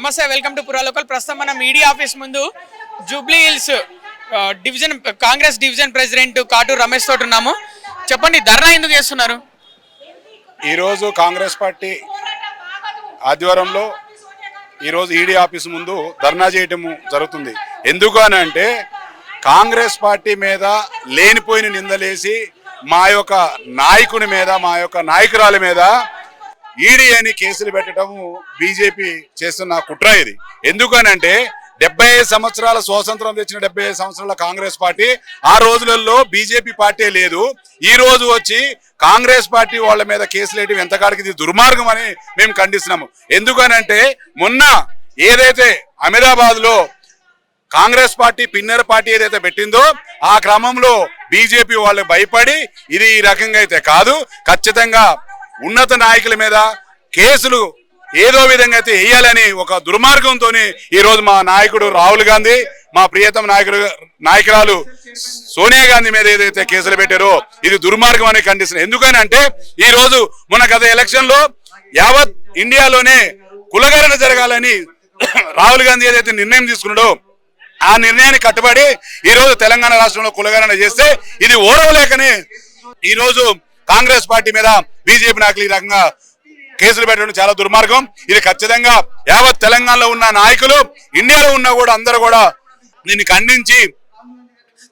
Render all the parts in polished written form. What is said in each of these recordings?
నమస్తే, welcome to పురా local. ప్రస్తుతం మన మీడియా ఆఫీస్ ముందు Jubilee hills division Congress division president Katuru Ramesh తోటి ఉన్నాము. చెప్పండి, ధర్నా ఎందుకు చేస్తున్నారు? ఈరోజు కాంగ్రెస్ పార్టీ ఆధ్వర్యంలో ఈరోజు ఈడీ ఆఫీస్ ముందు ధర్నా చేయటం జరుగుతుంది. ఎందుకు అని అంటే కాంగ్రెస్ పార్టీ మీద లేనిపోయిన నిందలేసి మా యొక్క నాయకుని మీద, మా యొక్క నాయకురాలి మీద ఈడీ అని కేసులు పెట్టడం బీజేపీ చేస్తున్న కుట్ర ఇది. ఎందుకనంటే 75 సంవత్సరాల స్వాతంత్రం తెచ్చిన 75 సంవత్సరాల కాంగ్రెస్ పార్టీ ఆ రోజులలో బీజేపీ పార్టీ లేదు. ఈ రోజు వచ్చి కాంగ్రెస్ పార్టీ వాళ్ళ మీద కేసులు వేయడం ఎంతకాడికి ఇది దుర్మార్గం అని మేము ఖండిస్తున్నాము. ఎందుకనంటే మొన్న ఏదైతే అహ్మదాబాద్ లో కాంగ్రెస్ పార్టీ పిన్నెర పార్టీ ఏదైతే పెట్టిందో ఆ క్రమంలో బీజేపీ వాళ్ళు భయపడి ఇది ఈ రకంగా అయితే కాదు, ఖచ్చితంగా ఉన్నత నాయకుల మీద కేసులు ఏదో విధంగా అయితే వేయాలని ఒక దుర్మార్గంతో ఈ రోజు మా నాయకుడు రాహుల్ గాంధీ, మా ప్రియతమ నాయకురాలు సోనియా గాంధీ మీద ఏదైతే కేసులు పెట్టారో ఇది దుర్మార్గం అని ఖండిస్తున్నారు. ఎందుకని అంటే ఈ రోజు మన గత ఎలక్షన్ లో యావత్ ఇండియాలోనే కులగణన జరగాలని రాహుల్ గాంధీ ఏదైతే నిర్ణయం తీసుకున్నాడో ఆ నిర్ణయాన్ని కట్టుబడి ఈ రోజు తెలంగాణ రాష్ట్రంలో కులగణన చేస్తే ఇది ఓరవలేకనే ఈ రోజు కాంగ్రెస్ పార్టీ మీద బీజేపీ నాయకులు ఈ రకంగా కేసులు పెట్టడం చాలా దుర్మార్గం. ఇది ఖచ్చితంగా యావత్ తెలంగాణలో ఉన్న నాయకులు, ఇండియాలో ఉన్నా కూడా అందరూ కూడా దీన్ని ఖండించి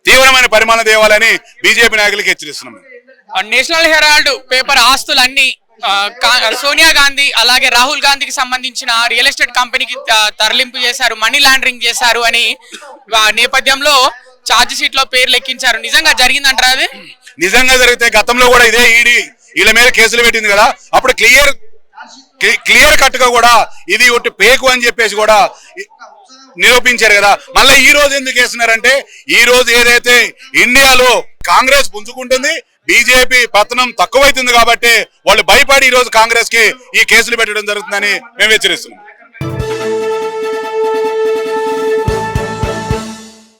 తీవ్రమైన పరిమాణం తేవాలని బీజేపీ నాయకులకు హెచ్చరిస్తున్నాం. నేషనల్ హెరాల్డ్ పేపర్ ఆస్తులన్నీ సోనియా గాంధీ అలాగే రాహుల్ గాంధీకి సంబంధించిన రియల్ ఎస్టేట్ కంపెనీకి తరలింపు చేశారు, మనీ లాండరింగ్ చేశారు అని నేపథ్యంలో ఛార్జ్ షీట్ లో పేర్లు ఎక్కించారు. నిజంగా జరిగిందంటారా? అది నిజంగా జరిగితే గతంలో కూడా ఇదే ఈడీ వీళ్ళ మీద కేసులు పెట్టింది కదా, అప్పుడు క్లియర్ కట్ గా కూడా ఇది ఒకటి పేకు అని చెప్పేసి కూడా నిరూపించారు కదా. మళ్ళీ ఈ రోజు ఎందుకు వేస్తున్నారంటే ఈ రోజు ఏదైతే ఇండియాలో కాంగ్రెస్ పుంజుకుంటుంది, బీజేపీ పతనం తక్కువైతుంది కాబట్టి వాళ్ళు భయపడి ఈ రోజు కాంగ్రెస్ కి ఈ కేసులు పెట్టడం జరుగుతుందని మేము హెచ్చరిస్తున్నాం.